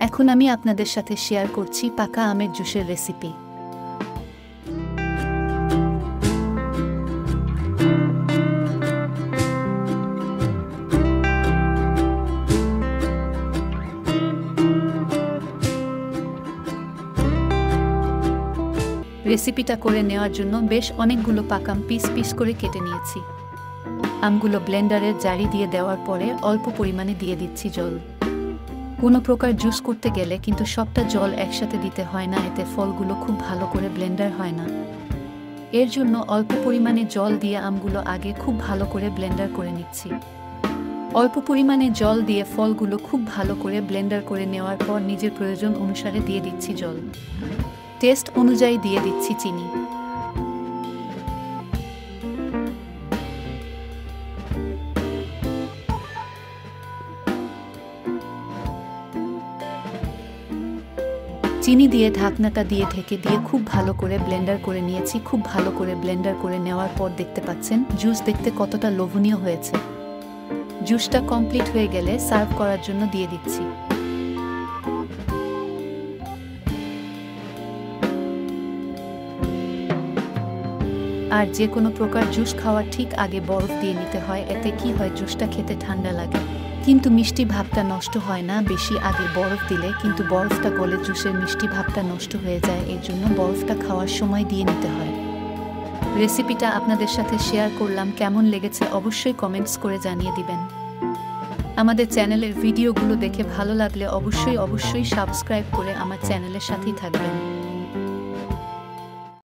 এখন আমি আপনাদের সাথে শেয়ার করছি পাকা আমের জুসের রেসিপি। রেসিপিটা করে নেওয়ার জন্য বেশ অনেকগুলো পাকা আম পিস পিস করে কেটে নিয়েছি। আমগুলো ব্লেন্ডারের জারি দিয়ে দেওয়ার পরে অল্প পরিমাণে দিয়ে দিচ্ছি জল। কোনো প্রকার জুস করতে গেলে কিন্তু সবটা জল একসাথে দিতে হয় না, এতে ফলগুলো খুব ভালো করে ব্লেন্ডার হয় না। এর জন্য অল্প পরিমাণে জল দিয়ে আমগুলো আগে খুব ভালো করে ব্লেন্ডার করে নিচ্ছি। অল্প পরিমাণে জল দিয়ে ফলগুলো খুব ভালো করে ব্লেন্ডার করে নেওয়ার পর নিজের প্রয়োজন অনুসারে দিয়ে দিচ্ছি জল। টেস্ট অনুযায়ী দিয়ে দিচ্ছি চিনি। চিনি দিয়ে ঢাকনাটা দিয়ে ঢেকে দিয়ে খুব ভালো করে ব্লেন্ডার করে নিয়েছি। খুব ভালো করে ব্লেন্ডার করে নেওয়ার পর দেখতে পাচ্ছেন জুস দেখতে কতটা লোভনীয় হয়েছে। জুসটা কমপ্লিট হয়ে গেলে সার্ভ করার জন্য দিয়ে দিচ্ছি। আর যে কোনো প্রকার জুস খাওয়ার ঠিক আগে বরফ দিয়ে নিতে হয়, এতে কি হয় জুসটা খেতে ঠান্ডা লাগে কিন্তু মিষ্টি ভাবটা নষ্ট হয় না। বেশি আগে বরফ দিলে কিন্তু বরফটা গলে জুসের মিষ্টি ভাবটা নষ্ট হয়ে যায়, এর জন্য বরফটা খাওয়ার সময় দিয়ে নিতে হয়। রেসিপিটা আপনাদের সাথে শেয়ার করলাম, কেমন লেগেছে অবশ্যই কমেন্টস করে জানিয়ে দিবেন। আমাদের চ্যানেলের ভিডিওগুলো দেখে ভালো লাগলে অবশ্যই সাবস্ক্রাইব করে আমার চ্যানেলের সাথেই থাকবেন।